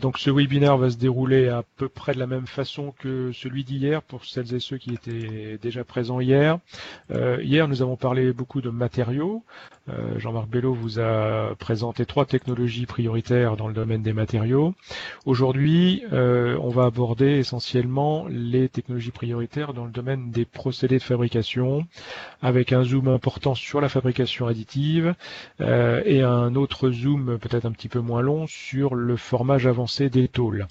Donc ce webinaire va se dérouler à peu près de la même façon que celui d'hier pour celles et ceux qui étaient déjà présents hier. Hier, nous avons parlé beaucoup de matériaux. Jean-Marc Bello vous a présenté 3 technologies prioritaires dans le domaine des matériaux. Aujourd'hui, on va aborder essentiellement les technologies prioritaires dans le domaine des procédés de fabrication, avec un zoom important sur la fabrication additive et un autre zoom peut-être un petit peu moins long sur le formage avancé des tôles.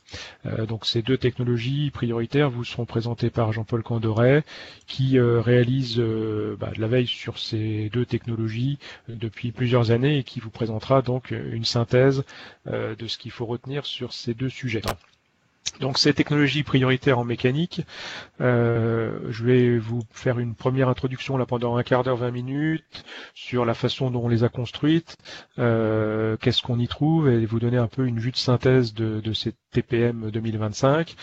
Donc ces 2 technologies prioritaires vous seront présentées par Jean-Paul Candoret qui réalise de la veille sur ces 2 technologies depuis plusieurs années et qui vous présentera donc une synthèse de ce qu'il faut retenir sur ces 2 sujets. Donc ces technologies prioritaires en mécanique, je vais vous faire une première introduction là pendant un quart d'heure, 20 minutes sur la façon dont on les a construites, qu'est-ce qu'on y trouve et vous donner un peu une vue de synthèse de ces TPM 2025.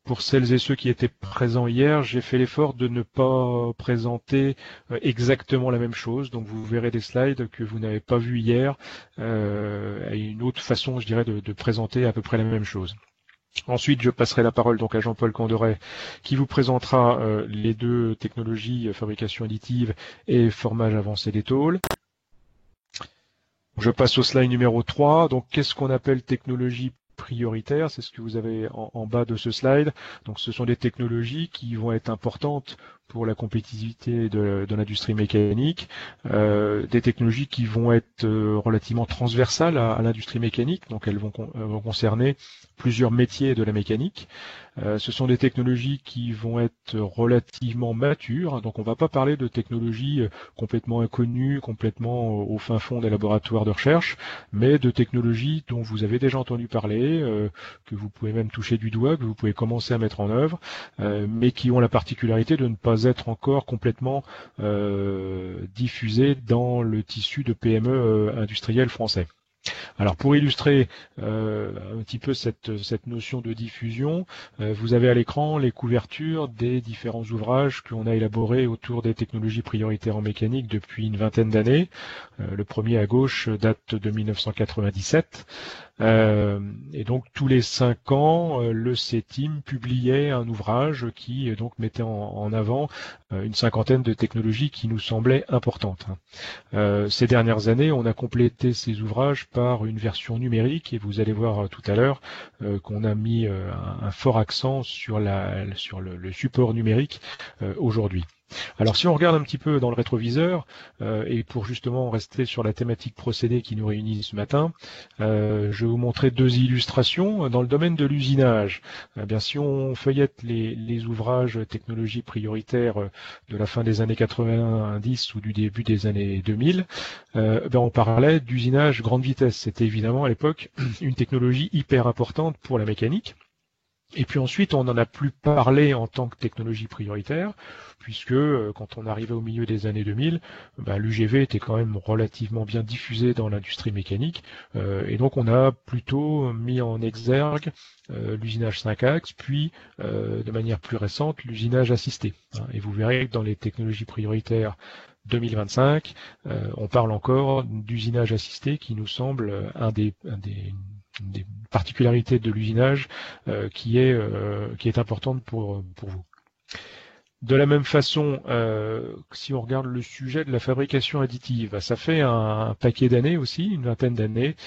Pour celles et ceux qui étaient présents hier, j'ai fait l'effort de ne pas présenter exactement la même chose, donc vous verrez des slides que vous n'avez pas vus hier, et une autre façon, je dirais, de présenter à peu près la même chose. Ensuite, je passerai la parole donc à Jean-Paul Candoret qui vous présentera les 2 technologies fabrication additive et formage avancé des tôles. Je passe au slide numéro 3. Donc, qu'est-ce qu'on appelle technologie prioritaire? C'est ce que vous avez en bas de ce slide. Donc, ce sont des technologies qui vont être importantes pour la compétitivité de l'industrie mécanique, des technologies qui vont être relativement transversales à l'industrie mécanique, donc elles vont concerner plusieurs métiers de la mécanique. Ce sont des technologies qui vont être relativement matures, donc on ne va pas parler de technologies complètement inconnues, complètement au fin fond des laboratoires de recherche, mais de technologies dont vous avez déjà entendu parler, que vous pouvez même toucher du doigt, que vous pouvez commencer à mettre en œuvre, mais qui ont la particularité de ne pas être encore complètement diffusées dans le tissu de PME industriels français. Alors pour illustrer un petit peu cette notion de diffusion, vous avez à l'écran les couvertures des différents ouvrages que l'on a élaborés autour des technologies prioritaires en mécanique depuis une vingtaine d'années. Le premier à gauche date de 1997. Et donc tous les 5 ans, le CETIM publiait un ouvrage qui donc mettait en avant une cinquantaine de technologies qui nous semblaient importantes. Ces dernières années, on a complété ces ouvrages par une version numérique et vous allez voir tout à l'heure qu'on a mis un fort accent sur le support numérique aujourd'hui. Alors si on regarde un petit peu dans le rétroviseur, et pour justement rester sur la thématique procédé qui nous réunit ce matin, je vais vous montrer 2 illustrations dans le domaine de l'usinage. Bien si on feuillette les ouvrages technologies prioritaires de la fin des années 90 ou du début des années 2000, on parlait d'usinage grande vitesse. C'était évidemment à l'époque une technologie hyper importante pour la mécanique. Et puis ensuite, on n'en a plus parlé en tant que technologie prioritaire, puisque quand on arrivait au milieu des années 2000, l'UGV était quand même relativement bien diffusé dans l'industrie mécanique, et donc on a plutôt mis en exergue l'usinage 5 axes, puis de manière plus récente, l'usinage assisté. Et vous verrez que dans les technologies prioritaires 2025, on parle encore d'usinage assisté qui nous semble des particularités de l'usinage qui est importante pour vous. De la même façon, si on regarde le sujet de la fabrication additive, ça fait un paquet d'années aussi, une vingtaine d'années,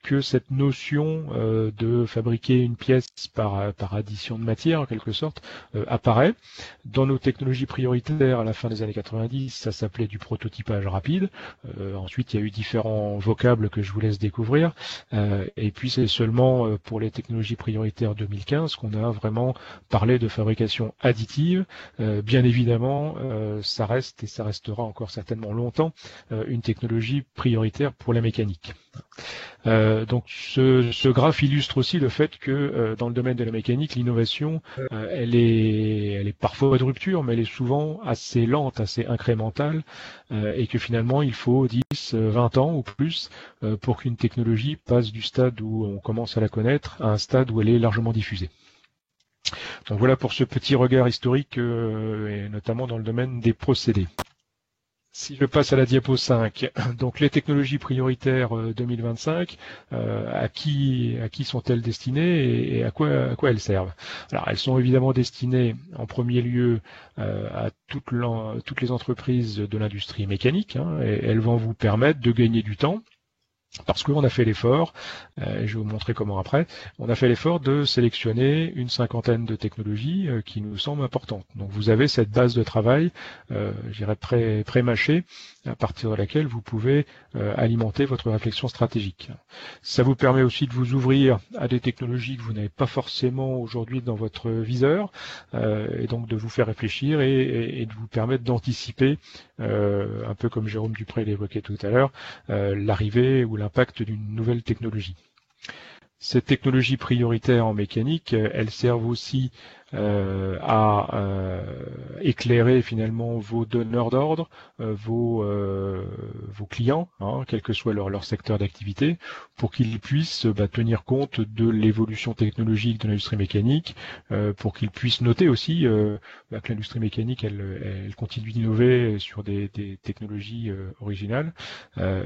que cette notion de fabriquer une pièce par addition de matière, en quelque sorte, apparaît. Dans nos technologies prioritaires, à la fin des années 90, ça s'appelait du prototypage rapide. Ensuite, il y a eu différents vocables que je vous laisse découvrir. Et puis, c'est seulement pour les technologies prioritaires 2015 qu'on a vraiment parlé de fabrication additive. Bien évidemment, ça reste et ça restera encore certainement longtemps une technologie prioritaire pour la mécanique. Donc ce graphe illustre aussi le fait que dans le domaine de la mécanique, l'innovation, elle est parfois de rupture, mais elle est souvent assez lente, assez incrémentale, et que finalement il faut 10, 20 ans ou plus pour qu'une technologie passe du stade où on commence à la connaître à un stade où elle est largement diffusée. Donc voilà pour ce petit regard historique, et notamment dans le domaine des procédés. Si je passe à la diapo 5, donc les technologies prioritaires 2025, à qui sont-elles destinées et à quoi elles servent? Alors elles sont évidemment destinées en premier lieu à toutes les entreprises de l'industrie mécanique, hein, et elles vont vous permettre de gagner du temps. Parce qu'on a fait l'effort, je vais vous montrer comment après, on a fait l'effort de sélectionner une cinquantaine de technologies qui nous semblent importantes. Donc vous avez cette base de travail, je dirais pré-mâchée, à partir de laquelle vous pouvez alimenter votre réflexion stratégique. Ça vous permet aussi de vous ouvrir à des technologies que vous n'avez pas forcément aujourd'hui dans votre viseur, et donc de vous faire réfléchir et de vous permettre d'anticiper, un peu comme Jérôme Dupré l'évoquait tout à l'heure, l'arrivée ou l'impact d'une nouvelle technologie. Ces technologies prioritaires en mécanique, elles servent aussi à éclairer finalement vos donneurs d'ordre, vos clients, hein, quel que soit leur secteur d'activité, pour qu'ils puissent tenir compte de l'évolution technologique de l'industrie mécanique, pour qu'ils puissent noter aussi que l'industrie mécanique elle continue d'innover sur des technologies originales,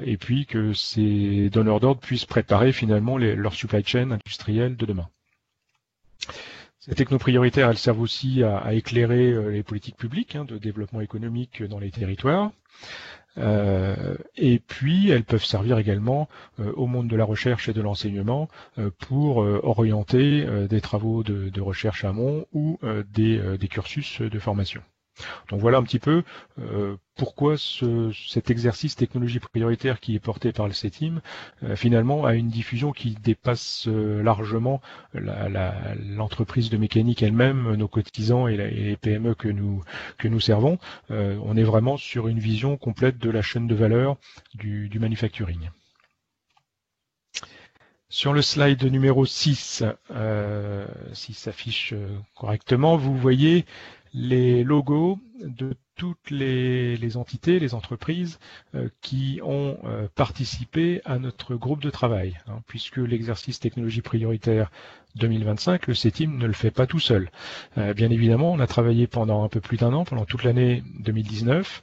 et puis que ces donneurs d'ordre puissent préparer finalement leur supply chain industrielle de demain. Ces technos prioritaires, elles servent aussi à éclairer les politiques publiques de développement économique dans les territoires. Et puis, elles peuvent servir également au monde de la recherche et de l'enseignement pour orienter des travaux de recherche amont ou des cursus de formation. Donc voilà un petit peu pourquoi cet exercice technologie prioritaire qui est porté par le CETIM finalement a une diffusion qui dépasse largement l'entreprise de mécanique elle-même, nos cotisants et les PME que nous servons. On est vraiment sur une vision complète de la chaîne de valeur du manufacturing. Sur le slide numéro 6, si ça s'affiche correctement, vous voyez les logos de toutes les entités, les entreprises qui ont participé à notre groupe de travail, hein, puisque l'exercice technologie prioritaire 2025, le CETIM ne le fait pas tout seul. Bien évidemment, on a travaillé pendant un peu plus d'un an, pendant toute l'année 2019,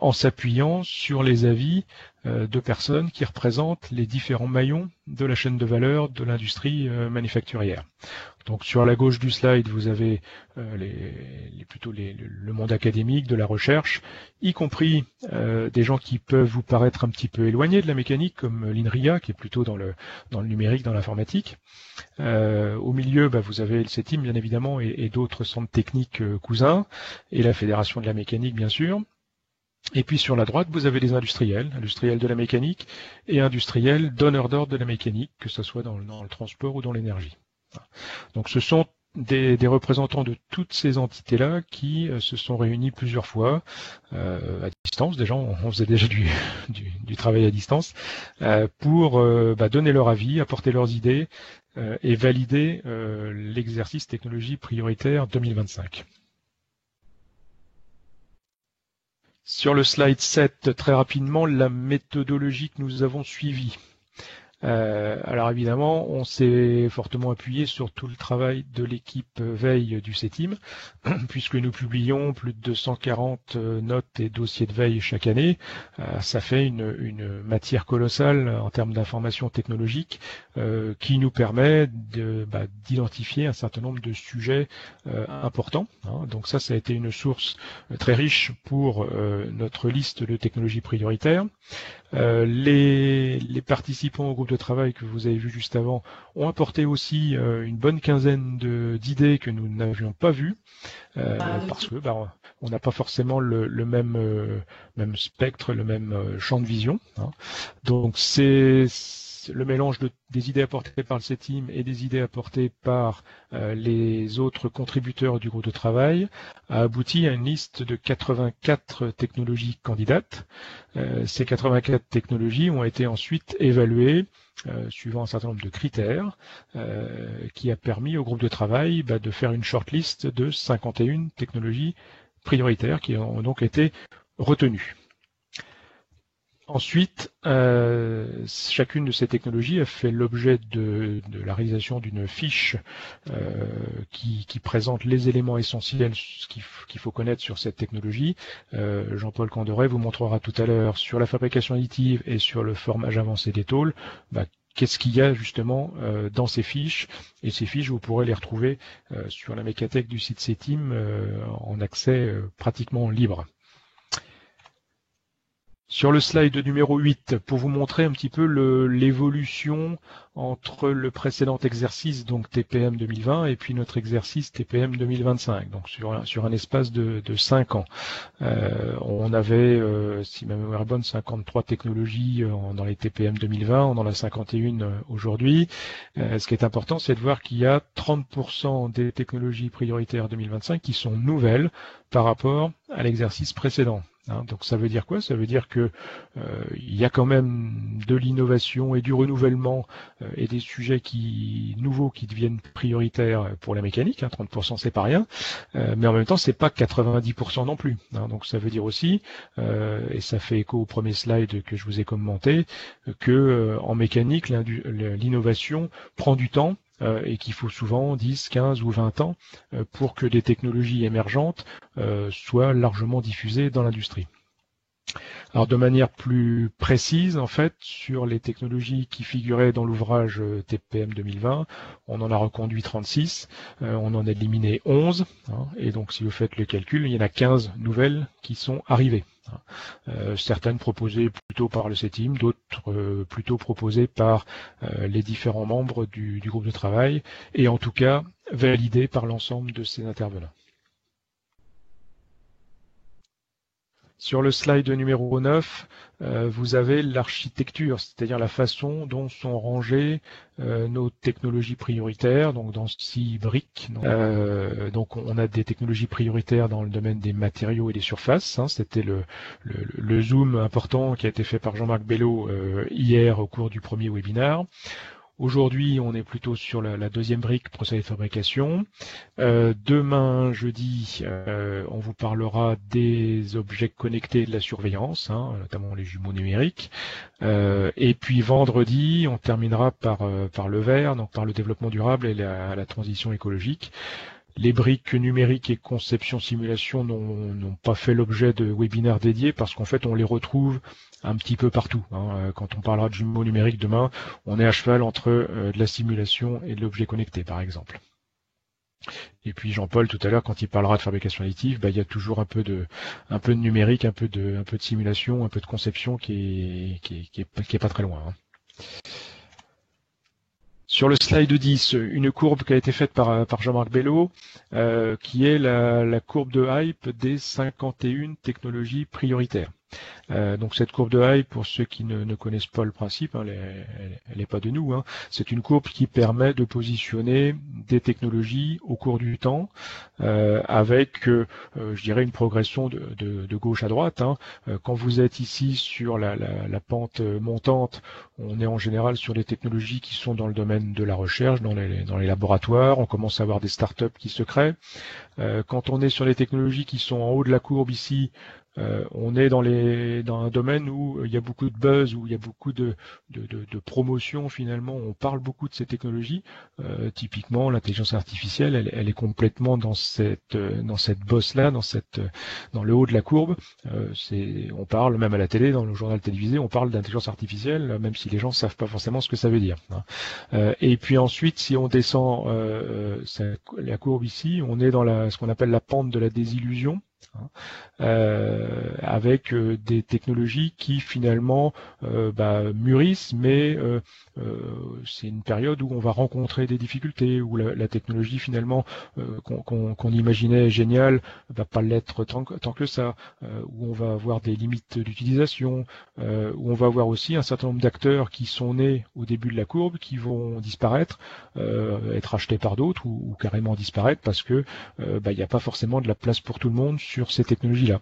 en s'appuyant sur les avis de personnes qui représentent les différents maillons de la chaîne de valeur de l'industrie manufacturière. Donc sur la gauche du slide, vous avez le monde académique, de la recherche, y compris des gens qui peuvent vous paraître un petit peu éloignés de la mécanique, comme l'INRIA, qui est plutôt dans le numérique, dans l'informatique. Au milieu, vous avez le CETIM, bien évidemment, et d'autres centres techniques cousins, et la Fédération de la mécanique, bien sûr. Et puis sur la droite, vous avez les industriels de la mécanique et industriels donneurs d'ordre de la mécanique, que ce soit dans le transport ou dans l'énergie. Donc ce sont des représentants de toutes ces entités-là qui se sont réunis plusieurs fois à distance. Déjà, on faisait déjà du travail à distance pour donner leur avis, apporter leurs idées et valider l'exercice technologie prioritaire 2025. Sur le slide 7, très rapidement, la méthodologie que nous avons suivie. Alors évidemment, on s'est fortement appuyé sur tout le travail de l'équipe veille du CETIM, puisque nous publions plus de 240 notes et dossiers de veille chaque année. Ça fait une matière colossale en termes d'information technologique qui nous permet d'identifier un certain nombre de sujets importants. Donc ça a été une source très riche pour notre liste de technologies prioritaires. Les participants au groupe de travail que vous avez vu juste avant ont apporté aussi une bonne quinzaine d'idées que nous n'avions pas vues, parce que on n'a pas forcément le même spectre, le même champ de vision. Donc c'est le mélange des idées apportées par le CETIM et des idées apportées par les autres contributeurs du groupe de travail a abouti à une liste de 84 technologies candidates. Ces 84 technologies ont été ensuite évaluées suivant un certain nombre de critères qui a permis au groupe de travail de faire une shortlist de 51 technologies prioritaires qui ont donc été retenues. Ensuite, chacune de ces technologies a fait l'objet de la réalisation d'une fiche qui présente les éléments essentiels qu'il faut connaître sur cette technologie. Jean-Paul Candoret vous montrera tout à l'heure sur la fabrication additive et sur le formage avancé des tôles, qu'est-ce qu'il y a justement dans ces fiches. Et ces fiches, vous pourrez les retrouver sur la médiathèque du site CETIM en accès pratiquement libre. Sur le slide numéro 8, pour vous montrer un petit peu l'évolution entre le précédent exercice, donc TPM 2020, et puis notre exercice TPM 2025, donc sur un espace de 5 ans. On avait, si ma mémoire est bonne, 53 technologies dans les TPM 2020, on en a 51 aujourd'hui. Ce qui est important, c'est de voir qu'il y a 30% des technologies prioritaires 2025 qui sont nouvelles par rapport à l'exercice précédent. Donc ça veut dire quoi? Ça veut dire que il y a quand même de l'innovation et du renouvellement et des sujets nouveaux qui deviennent prioritaires pour la mécanique. 30% c'est pas rien, mais en même temps c'est pas 90% non plus. Donc ça veut dire aussi, et ça fait écho au premier slide que je vous ai commenté, que en mécanique l'innovation prend du temps. Et qu'il faut souvent 10, 15 ou 20 ans pour que des technologies émergentes soient largement diffusées dans l'industrie. Alors de manière plus précise, en fait, sur les technologies qui figuraient dans l'ouvrage TPM 2020, on en a reconduit 36, on en a éliminé 11, et donc si vous faites le calcul, il y en a 15 nouvelles qui sont arrivées. Certaines proposées plutôt par le CETIM, d'autres plutôt proposées par les différents membres du groupe de travail, et en tout cas validées par l'ensemble de ces intervenants. Sur le slide numéro 9, vous avez l'architecture, c'est-à-dire la façon dont sont rangées nos technologies prioritaires, donc dans 6 briques. Donc on a des technologies prioritaires dans le domaine des matériaux et des surfaces. C'était le zoom important qui a été fait par Jean-Marc Bello hier au cours du premier webinaire. Aujourd'hui, on est plutôt sur la deuxième brique, procédé de fabrication. Demain, jeudi, on vous parlera des objets connectés et de la surveillance, notamment les jumeaux numériques. Et puis vendredi, on terminera par le vert, donc par le développement durable et la transition écologique. Les briques numériques et conception simulation n'ont pas fait l'objet de webinaires dédiés parce qu'en fait on les retrouve un petit peu partout. Quand on parlera de jumeaux numériques demain, on est à cheval entre de la simulation et de l'objet connecté par exemple. Et puis Jean-Paul tout à l'heure quand il parlera de fabrication additive, il y a toujours un peu de numérique, un peu de simulation, un peu de conception qui est pas très loin. Sur le slide 10, une courbe qui a été faite par Jean-Marc Bello, qui est la courbe de hype des 51 technologies prioritaires. Donc cette courbe de hype, pour ceux qui ne connaissent pas le principe, elle n'est pas de nous, c'est une courbe qui permet de positionner des technologies au cours du temps avec, je dirais, une progression de gauche à droite. Quand vous êtes ici sur la pente montante, on est en général sur des technologies qui sont dans le domaine de la recherche, dans les laboratoires, on commence à avoir des startups qui se créent. Quand on est sur les technologies qui sont en haut de la courbe ici, on est dans un domaine où il y a beaucoup de buzz, où il y a beaucoup de promotion finalement. On parle beaucoup de ces technologies. Typiquement, l'intelligence artificielle, elle est complètement dans cette bosse-là, dans le haut de la courbe. On parle même à la télé, dans le journal télévisé, on parle d'intelligence artificielle, même si les gens savent pas forcément ce que ça veut dire. Et puis ensuite, si on descend la courbe ici, on est dans ce qu'on appelle la pente de la désillusion. Avec des technologies qui finalement mûrissent, mais c'est une période où on va rencontrer des difficultés, où la technologie finalement qu'on imaginait géniale va pas l'être tant que ça, où on va avoir des limites d'utilisation, où on va avoir aussi un certain nombre d'acteurs qui sont nés au début de la courbe, qui vont disparaître, être achetés par d'autres ou carrément disparaître parce que il n'y a pas forcément de la place pour tout le monde sur ces technologies-là.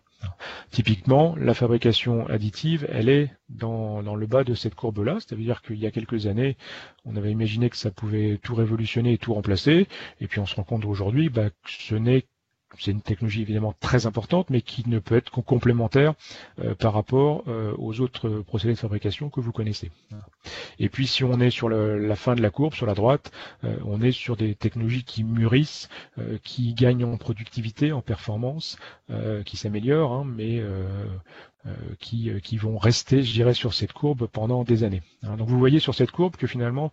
Typiquement, la fabrication additive, elle est dans le bas de cette courbe-là, c'est-à-dire qu'il y a quelques années, on avait imaginé que ça pouvait tout révolutionner et tout remplacer, et puis on se rend compte aujourd'hui que ce n'est c'est une technologie évidemment très importante, mais qui ne peut être qu'en complémentaire par rapport aux autres procédés de fabrication que vous connaissez. Et puis si on est sur la fin de la courbe, sur la droite, on est sur des technologies qui mûrissent, qui gagnent en productivité, en performance, qui s'améliorent, hein, mais qui vont rester, je dirais, sur cette courbe pendant des années. Donc vous voyez sur cette courbe que finalement,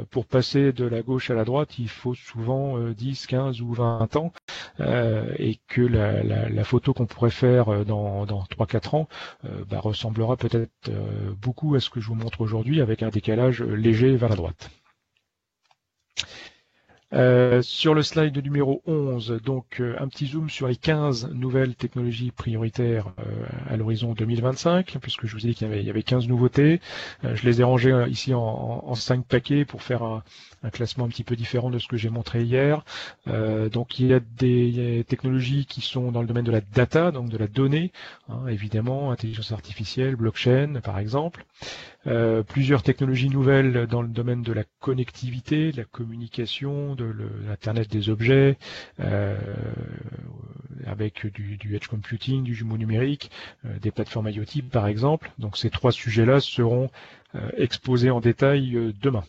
pour passer de la gauche à la droite, il faut souvent 10, 15 ou 20 ans, et que la photo qu'on pourrait faire dans 3-4 ans ressemblera peut-être beaucoup à ce que je vous montre aujourd'hui, avec un décalage léger vers la droite. Sur le slide numéro 11, donc un petit zoom sur les 15 nouvelles technologies prioritaires à l'horizon 2025, puisque je vous ai dit qu'il y avait 15 nouveautés. Je les ai rangées ici en 5 paquets pour faire un classement un petit peu différent de ce que j'ai montré hier. Donc il y a des technologies qui sont dans le domaine de la data, donc de la donnée, hein, évidemment, intelligence artificielle, blockchain par exemple. Plusieurs technologies nouvelles dans le domaine de la connectivité, de la communication, de l'Internet des objets, avec du edge computing, du jumeau numérique, des plateformes IoT par exemple. Donc ces 3 sujets-là seront exposés en détail demain.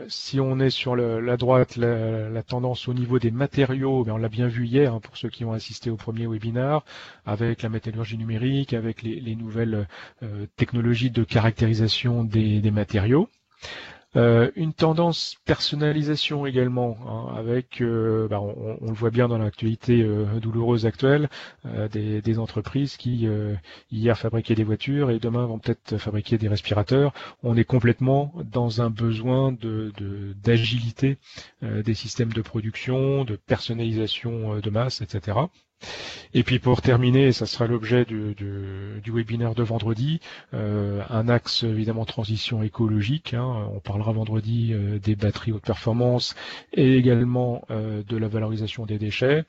Si on est sur la droite, la tendance au niveau des matériaux, on l'a bien vu hier, hein, pour ceux qui ont assisté au premier webinaire, avec la métallurgie numérique, avec les nouvelles technologies de caractérisation des matériaux. Une tendance personnalisation également, hein, avec, on le voit bien dans l'actualité douloureuse actuelle, des entreprises qui hier fabriquaient des voitures et demain vont peut-être fabriquer des respirateurs. On est complètement dans un besoin d'agilité des systèmes de production, de personnalisation de masse, etc. Et puis pour terminer, ça sera l'objet du webinaire de vendredi, un axe évidemment transition écologique, hein. On parlera vendredi des batteries haute performance et également de la valorisation des déchets.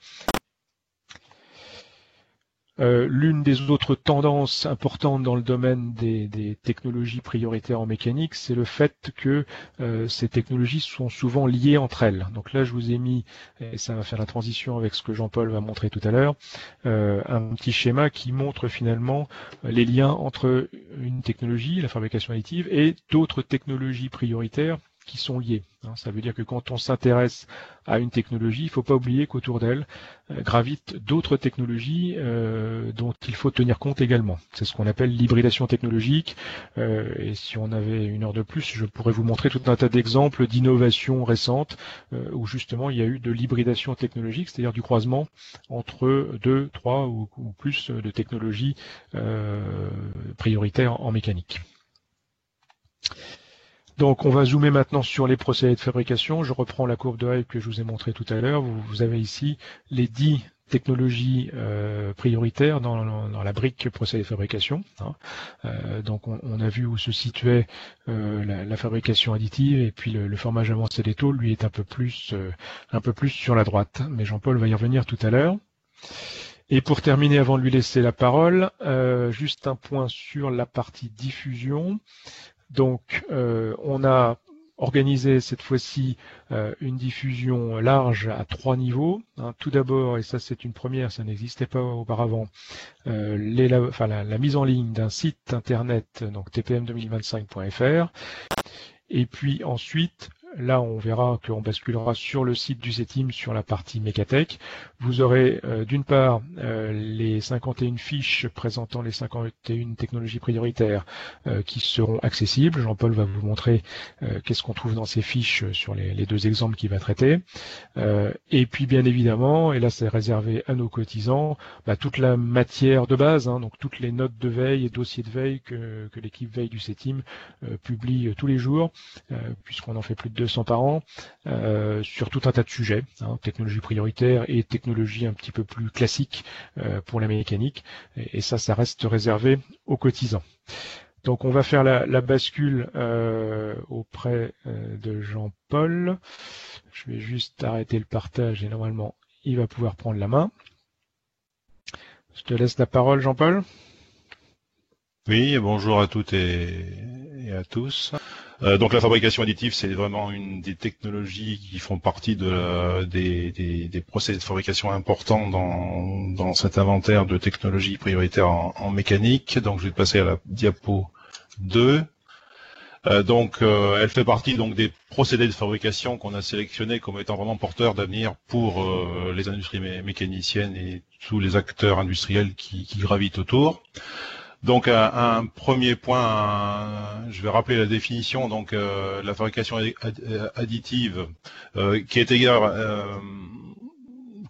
L'une des autres tendances importantes dans le domaine des technologies prioritaires en mécanique, c'est le fait que ces technologies sont souvent liées entre elles. Donc là, je vous ai mis, et ça va faire la transition avec ce que Jean-Paul va montrer tout à l'heure, un petit schéma qui montre finalement les liens entre une technologie, la fabrication additive, et d'autres technologies prioritaires qui sont liées. Ça veut dire que quand on s'intéresse à une technologie, il ne faut pas oublier qu'autour d'elle gravitent d'autres technologies dont il faut tenir compte également. C'est ce qu'on appelle l'hybridation technologique. Et si on avait une heure de plus, je pourrais vous montrer tout un tas d'exemples d'innovations récentes où justement il y a eu de l'hybridation technologique, c'est-à-dire du croisement entre 2, 3 ou plus de technologies prioritaires en mécanique. Donc on va zoomer maintenant sur les procédés de fabrication. Je reprends la courbe de hype que je vous ai montrée tout à l'heure. Vous avez ici les 10 technologies prioritaires dans la brique procédé de fabrication. Donc on a vu où se situait la fabrication additive, et puis le formage avancé des tôles, lui, est un peu plus sur la droite. Mais Jean-Paul va y revenir tout à l'heure. Et pour terminer, avant de lui laisser la parole, juste un point sur la partie diffusion. Donc, on a organisé cette fois-ci une diffusion large à 3 niveaux. Tout d'abord, et ça c'est une première, ça n'existait pas auparavant, la mise en ligne d'un site internet, donc tpm2025.fr. Et puis ensuite, là on verra qu'on basculera sur le site du CETIM sur la partie Mécatech. Vous aurez d'une part les 51 fiches présentant les 51 technologies prioritaires qui seront accessibles. Jean-Paul va vous montrer qu'est-ce qu'on trouve dans ces fiches sur les 2 exemples qu'il va traiter. Et puis bien évidemment, et là c'est réservé à nos cotisants, toute la matière de base, donc toutes les notes de veille et dossiers de veille que l'équipe veille du CETIM publie tous les jours, puisqu'on en fait plus de 200 par an, sur tout un tas de sujets, technologies prioritaires et technologies un petit peu plus classiques pour la mécanique, et ça reste réservé aux cotisants. Donc on va faire la bascule auprès de Jean-Paul. Je vais juste arrêter le partage et normalement il va pouvoir prendre la main. Je te laisse la parole, Jean-Paul. Oui, bonjour à toutes et à tous. Donc la fabrication additive, c'est vraiment une des technologies qui font partie des procédés de fabrication importants dans cet inventaire de technologies prioritaires en mécanique. Donc je vais passer à la diapo 2. Elle fait partie donc des procédés de fabrication qu'on a sélectionnés comme étant vraiment porteurs d'avenir pour les industries mécaniciennes et tous les acteurs industriels qui gravitent autour. Donc un premier point, je vais rappeler la définition. Donc la fabrication additive, qui est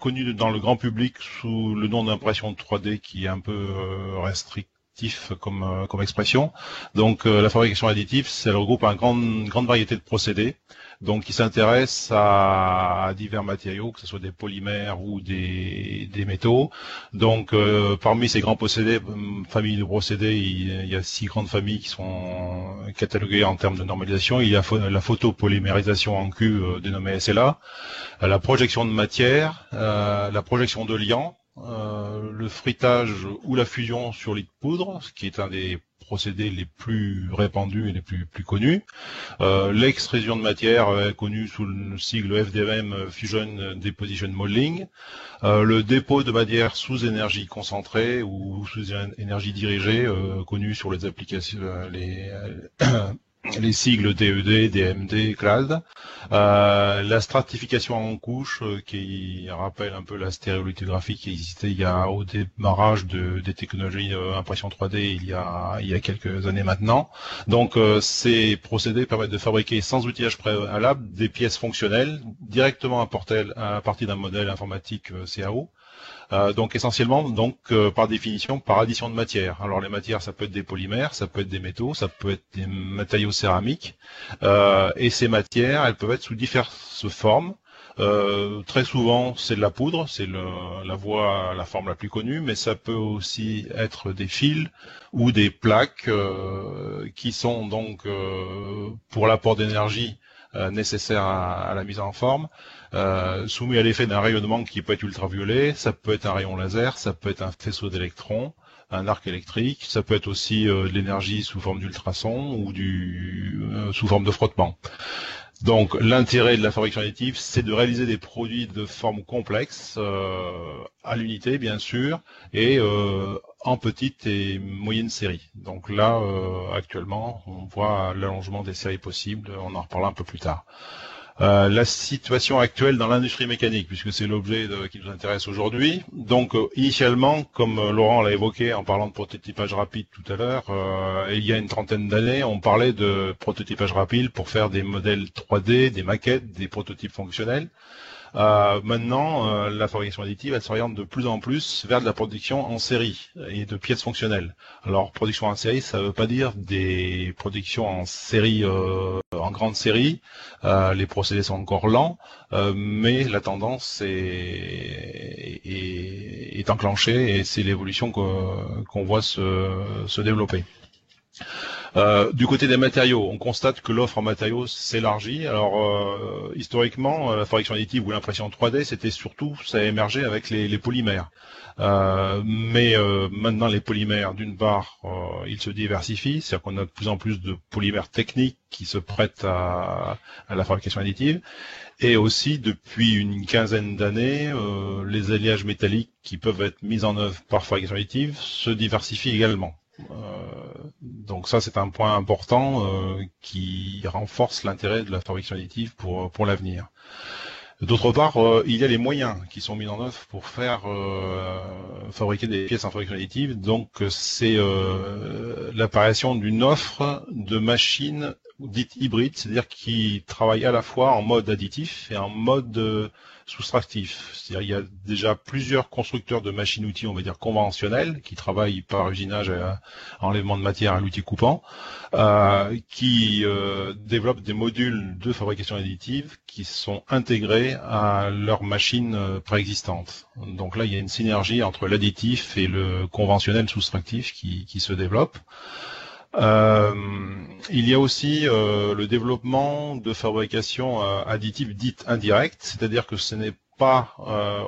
connue dans le grand public sous le nom d'impression 3D, qui est un peu restrictif comme expression. Donc la fabrication additive, ça regroupe une grande variété de procédés, donc qui s'intéressent à divers matériaux, que ce soit des polymères ou des métaux. Donc parmi ces grands procédés, familles de procédés, il y a 6 grandes familles qui sont cataloguées en termes de normalisation. Il y a la photopolymérisation en Q, dénommée SLA, la projection de matière, la projection de liant, le frittage ou la fusion sur lit de poudre, ce qui est un des procédés les plus répandus et les plus connus. L'extrusion de matière, connue sous le sigle FDM, Fusion Deposition Molding. Le dépôt de matière sous énergie concentrée ou sous énergie dirigée, connu sur les applications, les sigles DED, DMD, CLAD, la stratification en couches, qui rappelle un peu la stéréolithographie qui existait au démarrage des technologies impression 3D il y a quelques années maintenant. Donc ces procédés permettent de fabriquer sans outillage préalable des pièces fonctionnelles directement à partir d'un modèle informatique CAO. Donc essentiellement, par définition, par addition de matière. Alors les matières, ça peut être des polymères, ça peut être des métaux, ça peut être des matériaux céramiques, et ces matières, elles peuvent être sous diverses formes. Très souvent, c'est de la poudre, c'est la forme la plus connue, mais ça peut aussi être des fils ou des plaques qui sont donc pour l'apport d'énergie nécessaire à la mise en forme, soumis à l'effet d'un rayonnement qui peut être ultraviolet. Ça peut être un rayon laser, ça peut être un faisceau d'électrons, un arc électrique, ça peut être aussi de l'énergie sous forme d'ultrasons ou sous forme de frottement. Donc l'intérêt de la fabrication additive, c'est de réaliser des produits de forme complexe, à l'unité bien sûr, et en petite et moyenne série. Donc là, actuellement, on voit l'allongement des séries possibles, on en reparlera un peu plus tard. La situation actuelle dans l'industrie mécanique, puisque c'est l'objet qui nous intéresse aujourd'hui. Donc initialement, comme Laurent l'a évoqué en parlant de prototypage rapide tout à l'heure, il y a une trentaine d'années, on parlait de prototypage rapide pour faire des modèles 3D, des maquettes, des prototypes fonctionnels. Maintenant, la fabrication additive, elle s'oriente de plus en plus vers de la production en série et de pièces fonctionnelles. Alors, production en série, ça ne veut pas dire des productions en série, en grande série. Les procédés sont encore lents, mais la tendance est enclenchée et c'est l'évolution qu'on voit se développer. Du côté des matériaux, on constate que l'offre en matériaux s'élargit. Alors, historiquement, la fabrication additive ou l'impression 3D, ça a émergé avec les polymères. Mais maintenant, les polymères, d'une part, ils se diversifient, c'est-à-dire qu'on a de plus en plus de polymères techniques qui se prêtent à la fabrication additive. Et aussi, depuis une quinzaine d'années, les alliages métalliques qui peuvent être mis en œuvre par fabrication additive se diversifient également. Donc ça, c'est un point important qui renforce l'intérêt de la fabrication additive pour l'avenir. D'autre part, il y a les moyens qui sont mis en œuvre pour faire fabriquer des pièces en fabrication additive. Donc c'est l'apparition d'une offre de machines dites hybrides, c'est-à-dire qui travaillent à la fois en mode additif et en mode soustractif. C'est-à-dire il y a déjà plusieurs constructeurs de machines-outils, on va dire conventionnels, qui travaillent par usinage à enlèvement de matière à l'outil coupant, qui développent des modules de fabrication additive qui sont intégrés à leurs machines préexistantes. Donc là, il y a une synergie entre l'additif et le conventionnel soustractif qui se développe. Il y a aussi le développement de fabrication additive dite indirecte, c'est-à-dire que ce n'est pas,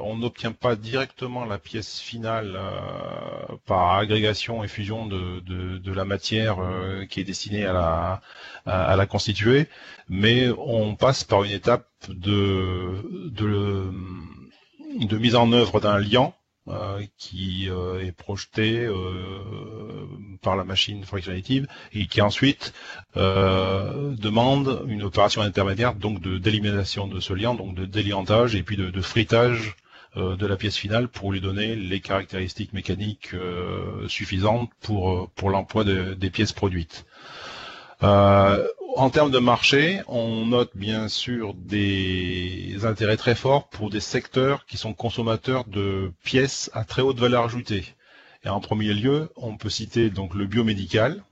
on n'obtient pas directement la pièce finale par agrégation et fusion de la matière qui est destinée à la constituer, mais on passe par une étape de mise en œuvre d'un liant qui est projeté par la machine fabrication additive et qui ensuite demande une opération intermédiaire, donc d'élimination de ce liant, donc de déliantage et puis de frittage de la pièce finale pour lui donner les caractéristiques mécaniques suffisantes pour l'emploi des pièces produites. En termes de marché, on note bien sûr des intérêts très forts pour des secteurs qui sont consommateurs de pièces à très haute valeur ajoutée. Et en premier lieu, on peut citer donc le biomédical,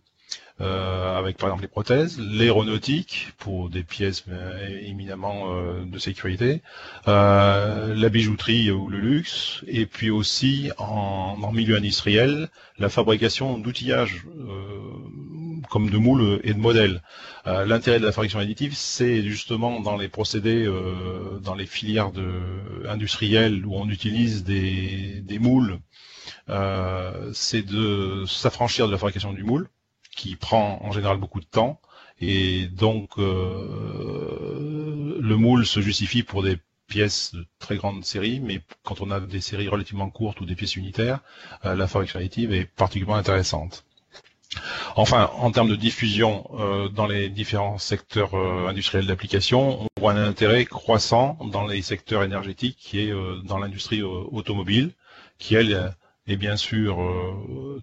avec par exemple les prothèses, l'aéronautique pour des pièces éminemment de sécurité, la bijouterie ou le luxe, et puis aussi en milieu industriel, la fabrication d'outillages comme de moules et de modèles. L'intérêt de la fabrication additive, c'est justement dans les procédés, dans les filières industrielles où on utilise des moules, c'est de s'affranchir de la fabrication du moule, qui prend en général beaucoup de temps, et donc le moule se justifie pour des pièces de très grande série, mais quand on a des séries relativement courtes ou des pièces unitaires, la fabrication additive est particulièrement intéressante. Enfin, en termes de diffusion dans les différents secteurs industriels d'application, on voit un intérêt croissant dans les secteurs énergétiques, qui est dans l'industrie automobile, qui elle est bien sûr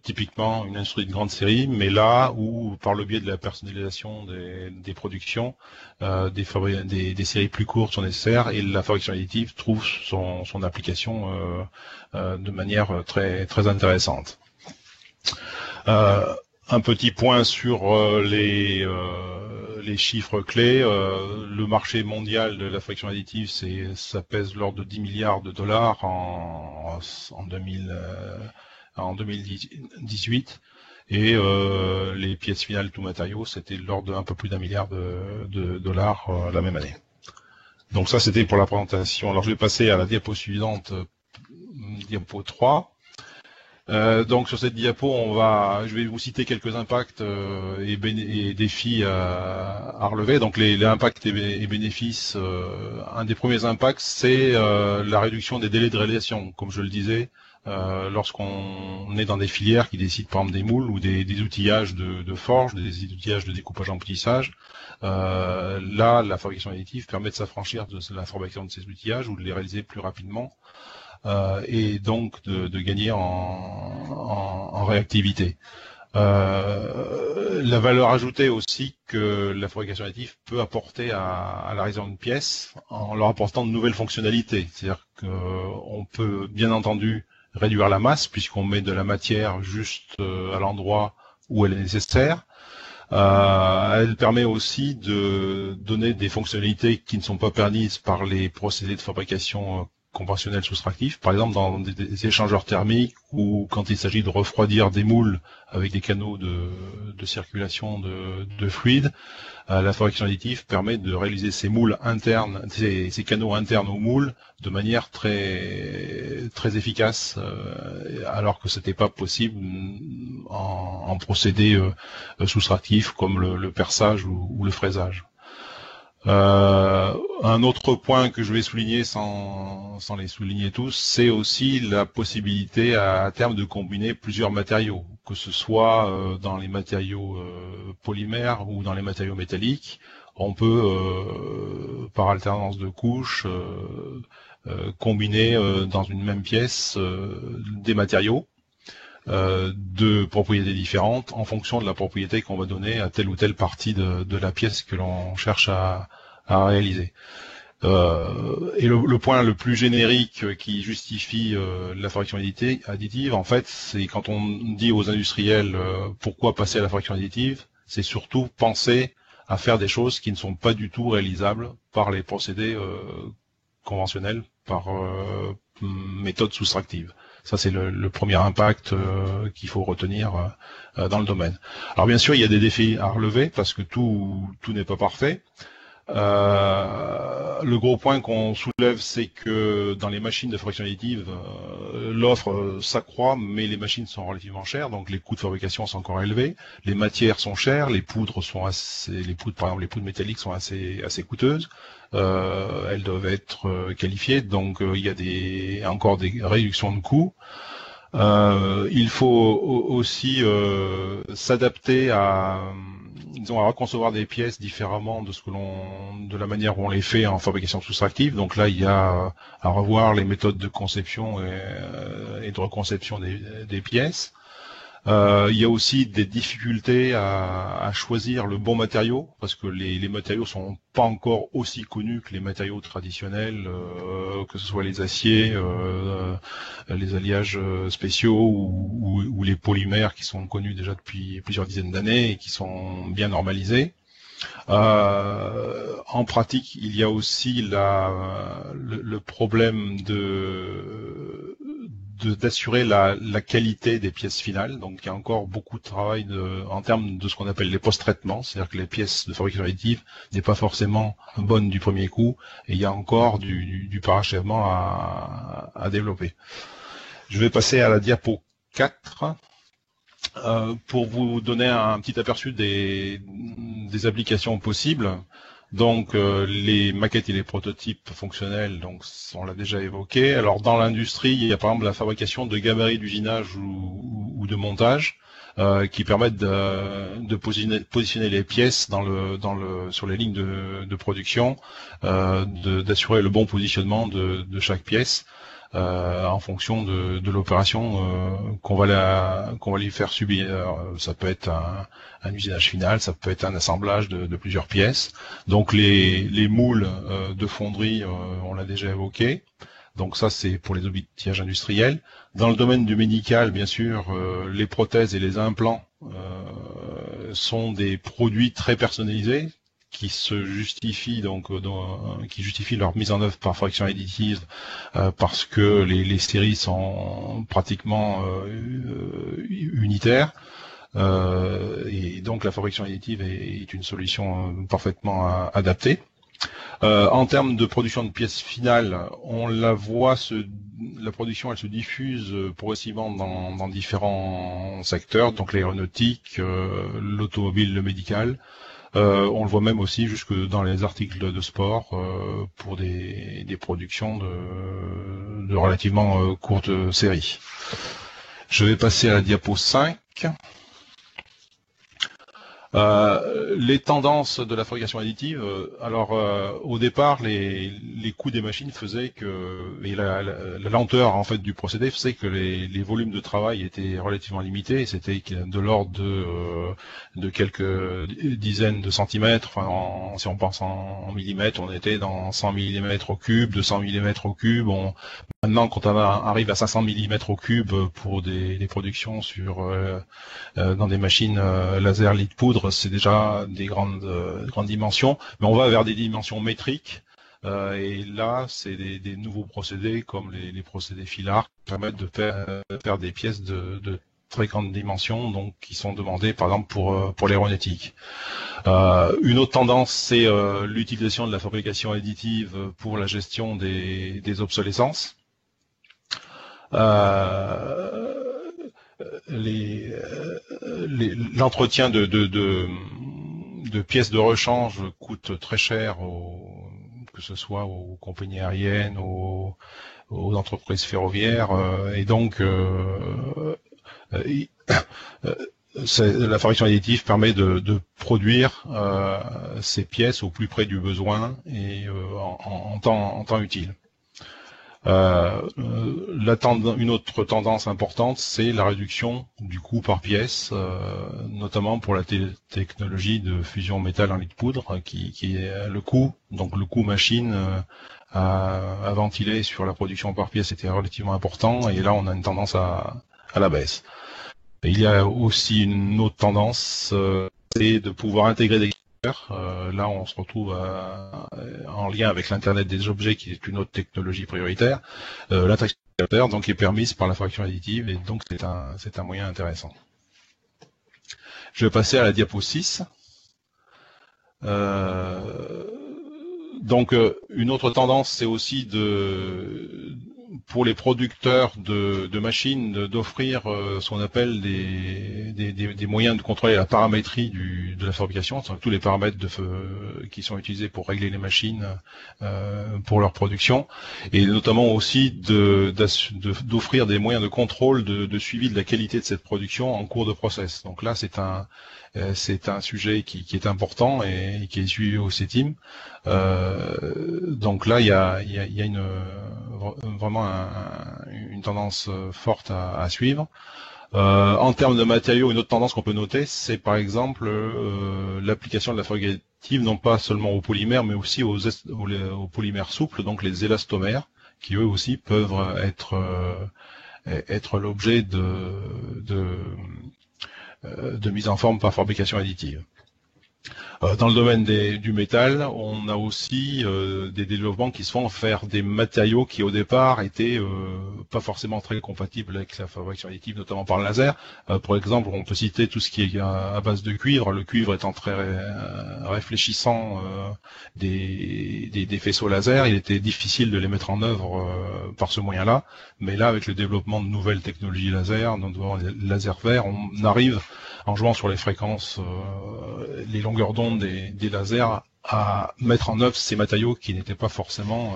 typiquement une industrie de grande série, mais là où, par le biais de la personnalisation des productions, des séries plus courtes sont nécessaires et la fabrication additive trouve son application de manière très, très intéressante. Un petit point sur les chiffres clés. Le marché mondial de la fabrication additive, ça pèse l'ordre de 10 milliards de dollars en 2018. Et les pièces finales tout matériaux, c'était l'ordre d'un peu plus d'1 milliard de dollars la même année. Donc ça, c'était pour la présentation. Alors je vais passer à la diapo suivante, diapo 3. Donc sur cette diapo, je vais vous citer quelques impacts et défis à relever. Donc les impacts et bénéfices. Un des premiers impacts, c'est la réduction des délais de réalisation. Comme je le disais, lorsqu'on est dans des filières qui décident par exemple des moules ou des outillages de forge, des outillages de découpage emboutissage, là la fabrication additive permet de s'affranchir de la fabrication de ces outillages ou de les réaliser plus rapidement. Et donc de gagner en réactivité. La valeur ajoutée aussi que la fabrication additive peut apporter à la réalisation d'une pièce en leur apportant de nouvelles fonctionnalités. C'est-à-dire qu'on peut bien entendu réduire la masse puisqu'on met de la matière juste à l'endroit où elle est nécessaire. Elle permet aussi de donner des fonctionnalités qui ne sont pas permises par les procédés de fabrication conventionnels soustractifs, par exemple dans des échangeurs thermiques ou quand il s'agit de refroidir des moules avec des canaux de circulation de fluide. La fabrication additive permet de réaliser ces moules internes, ces canaux internes aux moules de manière très très efficace, alors que c'était pas possible en procédés soustractifs comme le perçage ou le fraisage. Un autre point que je vais souligner sans les souligner tous, c'est aussi la possibilité à terme de combiner plusieurs matériaux, que ce soit dans les matériaux polymères ou dans les matériaux métalliques. On peut, par alternance de couches, combiner dans une même pièce des matériaux de propriétés différentes en fonction de la propriété qu'on va donner à telle ou telle partie de la pièce que l'on cherche à réaliser. Et le point le plus générique qui justifie la fabrication additive, en fait, c'est quand on dit aux industriels pourquoi passer à la fabrication additive, c'est surtout penser à faire des choses qui ne sont pas du tout réalisables par les procédés conventionnels, par méthode soustractive. Ça, c'est le premier impact qu'il faut retenir dans le domaine. Alors bien sûr, il y a des défis à relever parce que tout n'est pas parfait. Le gros point qu'on soulève, c'est que dans les machines de fabrication additive, l'offre s'accroît, mais les machines sont relativement chères, donc les coûts de fabrication sont encore élevés. Les matières sont chères, les poudres sont les poudres, par exemple, les poudres métalliques sont assez coûteuses. Elles doivent être qualifiées, donc il y a encore des réductions de coûts. Il faut aussi s'adapter à reconcevoir des pièces différemment de la manière où on les fait en fabrication soustractive. Donc là, il y a à revoir les méthodes de conception et de reconception des pièces. Il y a aussi des difficultés à choisir le bon matériau, parce que les matériaux sont pas encore aussi connus que les matériaux traditionnels, que ce soit les aciers, les alliages spéciaux ou les polymères qui sont connus déjà depuis plusieurs dizaines d'années et qui sont bien normalisés. En pratique, il y a aussi le problème d'assurer la qualité des pièces finales. Donc il y a encore beaucoup de travail en termes de ce qu'on appelle les post-traitements, c'est-à-dire que les pièces de fabrication additive n'est pas forcément bonnes du premier coup, et il y a encore du parachèvement à développer. Je vais passer à la diapo 4. Pour vous donner un petit aperçu des applications possibles. Donc les maquettes et les prototypes fonctionnels, donc on l'a déjà évoqué. Alors dans l'industrie, il y a par exemple la fabrication de gabarits d'usinage ou de montage qui permettent de positionner les pièces sur les lignes de production, d'assurer le bon positionnement de chaque pièce. En fonction de l'opération qu'on va lui faire subir. Ça peut être un usinage final, ça peut être un assemblage de plusieurs pièces. Donc les moules de fonderie, on l'a déjà évoqué. Donc ça, c'est pour les outillages industriels. Dans le domaine du médical, bien sûr, les prothèses et les implants sont des produits très personnalisés qui se justifient qui justifient leur mise en œuvre par fabrication additive parce que les séries sont pratiquement unitaires. Et donc la fabrication additive est une solution parfaitement adaptée. En termes de production de pièces finales, on la voit, la production elle se diffuse progressivement dans différents secteurs, donc l'aéronautique, l'automobile, le médical. On le voit même aussi jusque dans les articles de sport pour des productions de relativement courtes séries. Je vais passer à la diapo 5. Les tendances de la fabrication additive. Au départ, les coûts des machines faisaient et la lenteur en fait du procédé faisait que les volumes de travail étaient relativement limités. Et c'était de l'ordre de quelques dizaines de centimètres. Enfin, si on pense en millimètres, on était dans 100 millimètres au cube, 200 millimètres au cube. Maintenant, quand on arrive à 500 millimètres au cube pour des productions dans des machines laser lit poudre, c'est déjà des grandes dimensions, mais on va vers des dimensions métriques. Et là, c'est des nouveaux procédés comme les procédés filars qui permettent de faire des pièces de très grandes dimensions, donc qui sont demandées par exemple pour l'aéronautique. Une autre tendance, c'est l'utilisation de la fabrication additive pour la gestion des obsolescences. L'entretien de pièces de rechange coûte très cher, que ce soit aux compagnies aériennes, aux entreprises ferroviaires, et donc la fabrication additive permet de produire ces pièces au plus près du besoin et en temps utile. Une autre tendance importante, c'est la réduction du coût par pièce, notamment pour la technologie de fusion métal en lit de poudre, qui est le coût machine à ventiler sur la production par pièce était relativement important, et là on a une tendance à la baisse. Et il y a aussi une autre tendance, c'est de pouvoir intégrer des là, on se retrouve en lien avec l'Internet des objets, qui est une autre technologie prioritaire. L'interaction donc est permise par la fabrication additive, et donc c'est un moyen intéressant. Je vais passer à la diapo 6. Donc une autre tendance, c'est aussi pour les producteurs de machines d'offrir ce qu'on appelle des moyens de contrôler la paramétrie de la fabrication, tous les paramètres qui sont utilisés pour régler les machines pour leur production, et notamment aussi d'offrir des moyens de contrôle de suivi de la qualité de cette production en cours de process. Donc là, c'est un sujet qui est important et qui est suivi au CETIM. Donc là, il y a vraiment une tendance forte à suivre. En termes de matériaux, une autre tendance qu'on peut noter, c'est par exemple l'application de la fabrication additive non pas seulement aux polymères, mais aussi aux polymères souples, donc les élastomères, qui eux aussi peuvent être l'objet de mise en forme par fabrication additive. Dans le domaine du métal, on a aussi des développements qui se font faire des matériaux qui au départ étaient pas forcément très compatibles avec la fabrication additive, notamment par le laser. Pour exemple, on peut citer tout ce qui est à base de cuivre, le cuivre étant très réfléchissant des faisceaux laser, il était difficile de les mettre en œuvre par ce moyen-là, mais là, avec le développement de nouvelles technologies laser, notamment les lasers verts, on arrive, en jouant sur les fréquences, les longueurs d'onde des lasers, à mettre en œuvre ces matériaux qui n'étaient pas forcément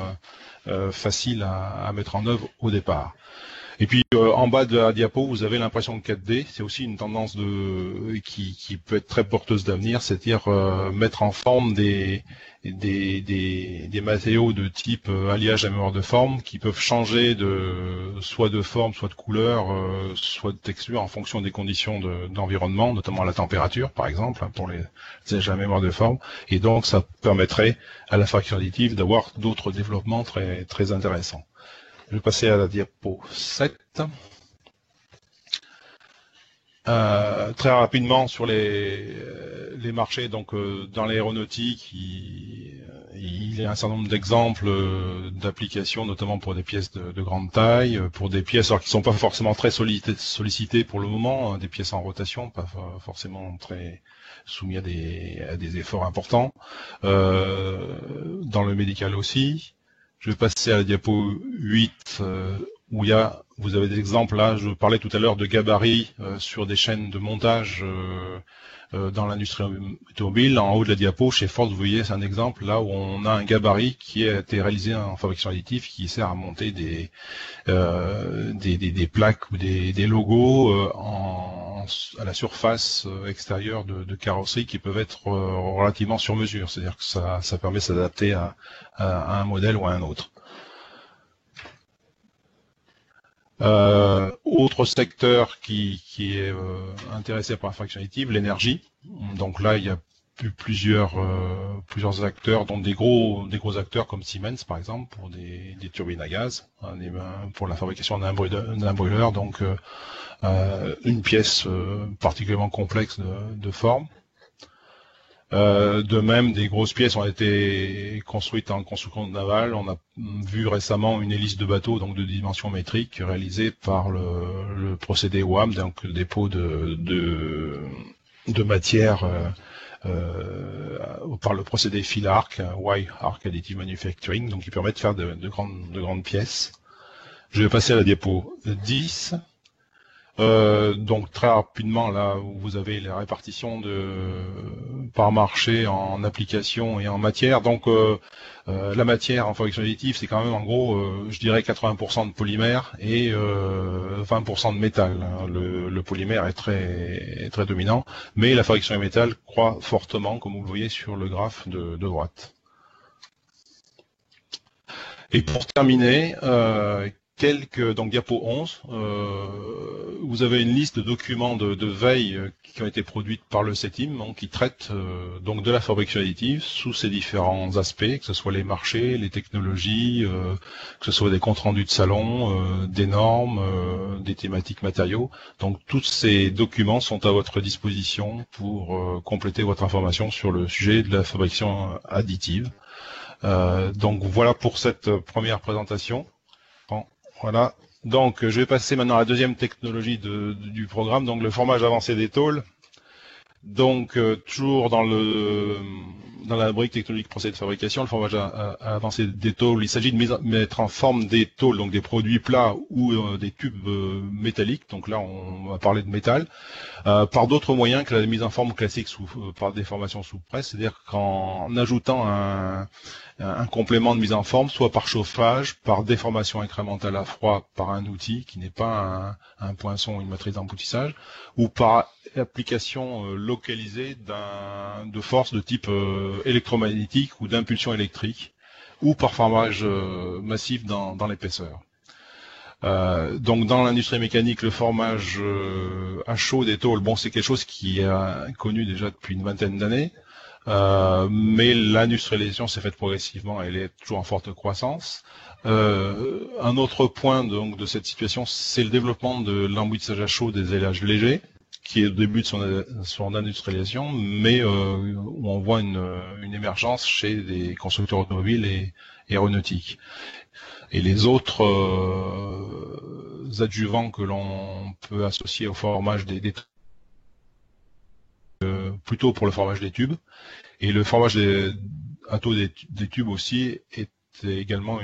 faciles à mettre en œuvre au départ. Et puis en bas de la diapo, vous avez l'impression 4D. C'est aussi une tendance qui peut être très porteuse d'avenir, c'est-à-dire mettre en forme des matériaux de type alliage à mémoire de forme qui peuvent changer soit de forme, soit de couleur, soit de texture en fonction des conditions d'environnement, notamment la température par exemple, pour les alliages à mémoire de forme. Et donc ça permettrait à la fabrication additive d'avoir d'autres développements très, très intéressants. Je vais passer à la diapo 7. Très rapidement sur les marchés, donc dans l'aéronautique, il y a un certain nombre d'exemples d'applications, notamment pour des pièces de grande taille, pour des pièces alors qui ne sont pas forcément très sollicitées pour le moment, hein, des pièces en rotation, pas forcément très soumis à des efforts importants. Dans le médical aussi. Je vais passer à la diapo 8, où vous avez des exemples là, je parlais tout à l'heure de gabarits sur des chaînes de montage dans l'industrie automobile. En haut de la diapo, chez Ford, vous voyez, c'est un exemple là où on a un gabarit qui a été réalisé en fabrication additive qui sert à monter des plaques ou des logos à la surface extérieure de carrosserie qui peuvent être relativement sur mesure. C'est-à-dire que ça permet de s'adapter à un modèle ou à un autre. Autre secteur qui est intéressé par la fabrication additive, l'énergie. Donc là, il y a plusieurs acteurs, dont des gros acteurs comme Siemens par exemple pour des turbines à gaz, pour la fabrication d'un brûleur, donc une pièce particulièrement complexe de forme. De même, des grosses pièces ont été construites en construction navale. On a vu récemment une hélice de bateau, donc de dimension métrique, réalisée par le procédé WAM, donc le dépôt de matière par le procédé Fill Arc, Wire Arc Additive Manufacturing, donc qui permet de faire de grandes pièces. Je vais passer à la diapo 10. Donc très rapidement, là où vous avez la répartition par marché en application et en matière. Donc la matière en fabrication additive, c'est quand même en gros, je dirais 80% de polymère et 20% de métal. Le polymère est très dominant, mais la fabrication de métal croît fortement, comme vous le voyez sur le graphe de droite. Et pour terminer, donc diapo 11, vous avez une liste de documents de veille qui ont été produites par le CETIM, donc, qui traitent donc de la fabrication additive sous ses différents aspects, que ce soit les marchés, les technologies, que ce soit des comptes rendus de salon, des normes, des thématiques matériaux. Donc tous ces documents sont à votre disposition pour compléter votre information sur le sujet de la fabrication additive. Donc voilà pour cette première présentation. Voilà, donc je vais passer maintenant à la deuxième technologie du programme, donc le formage avancé des tôles. Donc toujours dans le la brique technologique procédé de fabrication, le formage avancé des tôles, il s'agit de mettre en forme des tôles, donc des produits plats ou des tubes métalliques, donc là on va parler de métal, par d'autres moyens que la mise en forme classique par déformation sous presse, c'est-à-dire qu'en ajoutant un complément de mise en forme, soit par chauffage, par déformation incrémentale à froid par un outil qui n'est pas un poinçon ou une matrice d'emboutissage, ou par application localisée de force de type électromagnétique ou d'impulsion électrique, ou par formage massif dans l'épaisseur. Donc dans l'industrie mécanique, le formage à chaud des tôles, bon, c'est quelque chose qui est connu déjà depuis une vingtaine d'années, mais l'industrialisation s'est faite progressivement, elle est toujours en forte croissance. Un autre point donc de cette situation, c'est le développement de l'embouteillage à chaud des alliages légers, qui est au début de son industrialisation, mais où on voit une émergence chez des constructeurs automobiles et aéronautiques. Et les autres adjuvants que l'on peut associer au formage plutôt pour le formage des tubes, et le formage des tubes aussi est également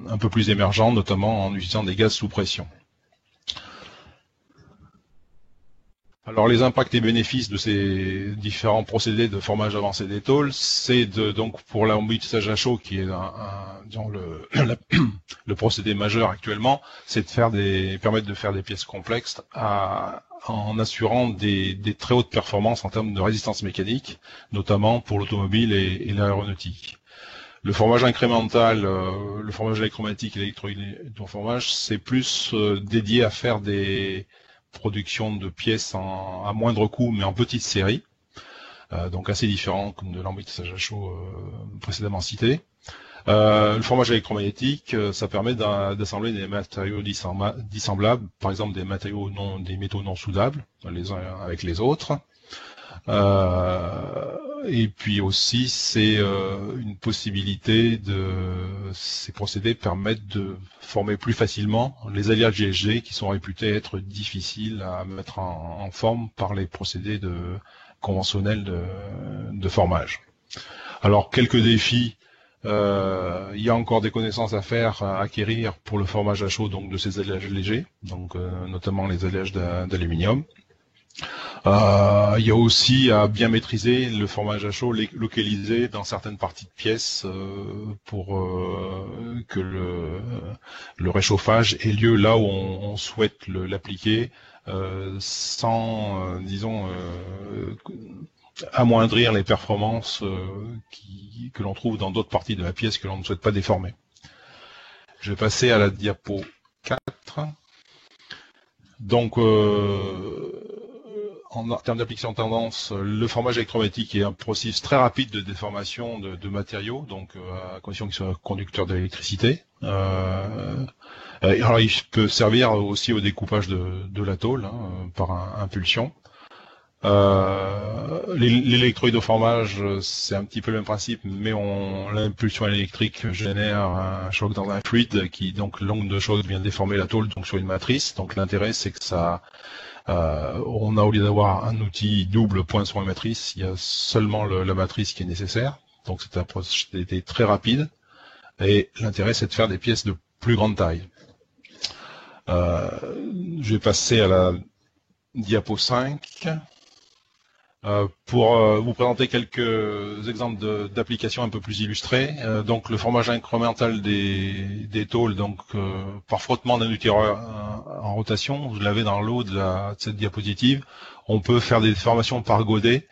un peu plus émergent, notamment en utilisant des gaz sous pression. Alors les impacts et bénéfices de ces différents procédés de formage avancé des tôles, c'est donc pour l'embouteillage à chaud qui est disons le procédé majeur actuellement, c'est de permettre de faire des pièces complexes en assurant des très hautes performances en termes de résistance mécanique, notamment pour l'automobile et l'aéronautique. Le formage incrémental, le formage électromatique et l'électroformage, c'est plus dédié à faire des production de pièces à moindre coût mais en petite série, donc assez différent de l'embouteillage à chaud précédemment cité. Le formage électromagnétique, ça permet d'assembler des matériaux dissemblables, par exemple des métaux non soudables les uns avec les autres. Et puis aussi, c'est une possibilité ces procédés permettent de former plus facilement les alliages légers qui sont réputés être difficiles à mettre en forme par les procédés conventionnels de formage. Alors, quelques défis. Il y a encore des connaissances à acquérir pour le formage à chaud donc de ces alliages légers, donc notamment les alliages d'aluminium. Il y a aussi à bien maîtriser le formage à chaud localisé dans certaines parties de pièces pour que le réchauffage ait lieu là où on souhaite l'appliquer sans, disons, amoindrir les performances que l'on trouve dans d'autres parties de la pièce que l'on ne souhaite pas déformer. Je vais passer à la diapo 4. Donc, en termes d'application tendance, le formage électromatique est un processus très rapide de déformation de matériaux, donc à condition qu'ils soient conducteurs d'électricité. Alors, il peut servir aussi au découpage de la tôle par impulsion. L'électrohydroformage, c'est un petit peu le même principe, mais l'impulsion électrique génère un choc dans un fluide qui, donc, l'onde de choc vient déformer la tôle donc sur une matrice. Donc, l'intérêt, c'est que on a, au lieu d'avoir un outil double poinçon et matrice, il y a seulement la matrice qui est nécessaire. Donc, c'est un procédé très rapide. Et l'intérêt, c'est de faire des pièces de plus grande taille. Je vais passer à la diapo 5. Pour vous présenter quelques exemples d'applications un peu plus illustrées. Donc le formage incrémental des tôles, donc par frottement d'un outil en rotation, vous l'avez dans le haut de cette diapositive. On peut faire des déformations par godet,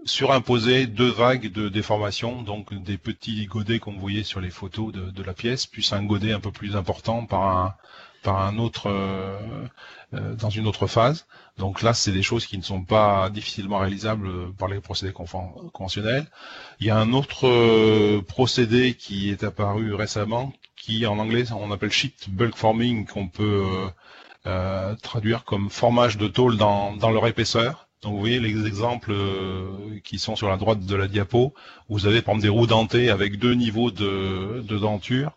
surimposer deux vagues de déformation, donc des petits godets comme vous voyez sur les photos de la pièce, puis un godet un peu plus important par un autre dans une autre phase. Donc là, c'est des choses qui ne sont pas difficilement réalisables par les procédés conventionnels. Il y a un autre procédé qui est apparu récemment, qui en anglais on appelle sheet bulk forming, qu'on peut traduire comme formage de tôle dans leur épaisseur. Donc vous voyez les exemples qui sont sur la droite de la diapo. Vous avez par exemple des roues dentées avec deux niveaux de denture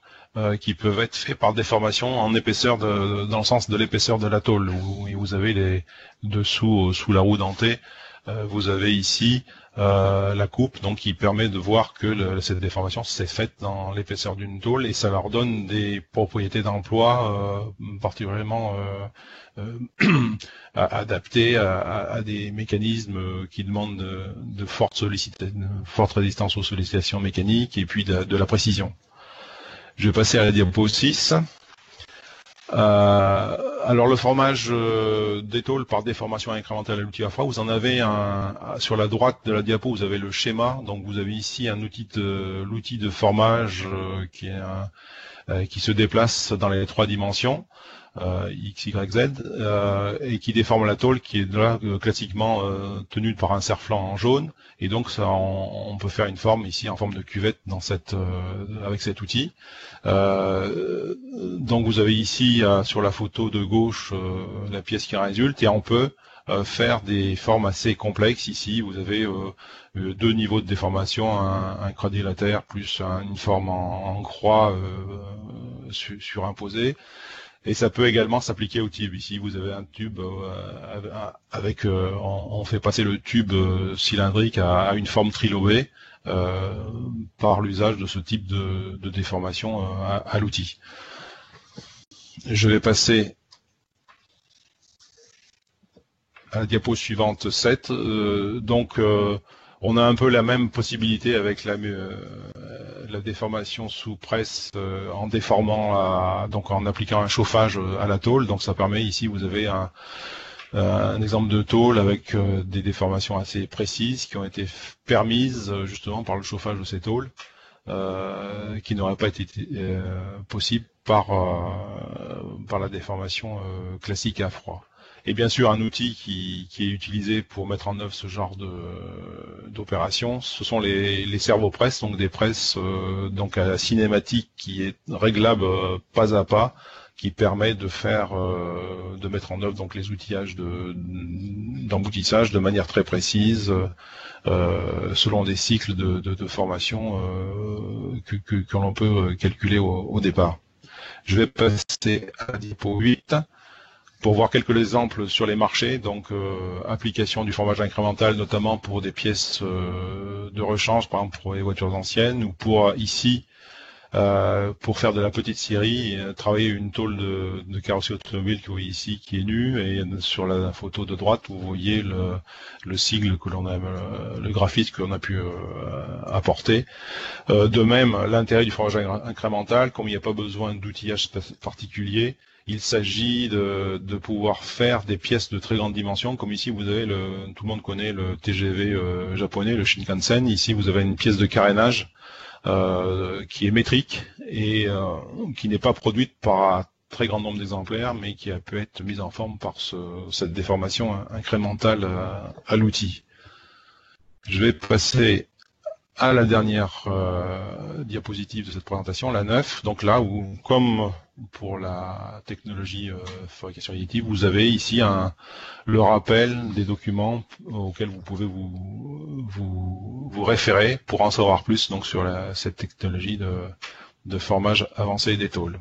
qui peuvent être faits par déformation en épaisseur dans le sens de l'épaisseur de la tôle. Où vous avez les dessous sous la roue dentée vous avez ici la coupe, donc qui permet de voir que cette déformation s'est faite dans l'épaisseur d'une tôle, et ça leur donne des propriétés d'emploi particulièrement adaptées à des mécanismes qui demandent de forte résistance aux sollicitations mécaniques et puis de la précision. Je vais passer à la diapo 6. Alors le formage des tôles par déformation incrémentale à l'outil à froid, vous en avez sur la droite de la diapo, vous avez le schéma. Donc vous avez ici l'outil de formage qui se déplace dans les 3 dimensions, X, Y, Z, et qui déforme la tôle, qui est là classiquement tenue par un cerf-flanc en jaune. Et donc ça, on peut faire une forme ici en forme de cuvette avec cet outil. Donc vous avez ici sur la photo de gauche la pièce qui résulte, et on peut faire des formes assez complexes. Ici vous avez 2 niveaux de déformation, un quadrilatère plus une forme en croix surimposée. Et ça peut également s'appliquer au tube. Ici, vous avez un tube on fait passer le tube cylindrique à une forme trilobée par l'usage de ce type de déformation à l'outil. Je vais passer à la diapo suivante 7. On a un peu la même possibilité avec la déformation sous presse en déformant, donc en appliquant un chauffage à la tôle. Donc ça permet, ici vous avez un exemple de tôle avec des déformations assez précises qui ont été permises justement par le chauffage de ces tôles, qui n'auraient pas été possibles par la déformation classique à froid. Et bien sûr, un outil qui est utilisé pour mettre en œuvre ce genre d'opération, ce sont les servopresses, donc des presses donc à la cinématique qui est réglable pas à pas, qui permet de mettre en œuvre donc les outillages d'emboutissage de manière très précise, selon des cycles de formation que l'on peut calculer au départ. Je vais passer à la diapo 8. Pour voir quelques exemples sur les marchés, donc application du formage incrémental, notamment pour des pièces de rechange, par exemple pour les voitures anciennes, ou pour ici, pour faire de la petite série, travailler une tôle de carrosserie automobile que vous voyez ici, qui est nue, et sur la photo de droite, vous voyez le sigle que l'on a, le graphisme que l'on a pu apporter. De même, l'intérêt du formage incrémental, comme il n'y a pas besoin d'outillage particulier, il s'agit de pouvoir faire des pièces de très grande dimension, comme ici vous avez tout le monde connaît le TGV japonais, le Shinkansen. Ici vous avez une pièce de carénage qui est métrique et qui n'est pas produite par un très grand nombre d'exemplaires, mais qui a pu être mise en forme par cette déformation incrémentale à l'outil. Je vais passer à la dernière diapositive de cette présentation, la 9. Donc là où, comme pour la technologie fabrication additive, vous avez ici le rappel des documents auxquels vous pouvez vous référer pour en savoir plus donc sur cette technologie de formage avancé des tôles.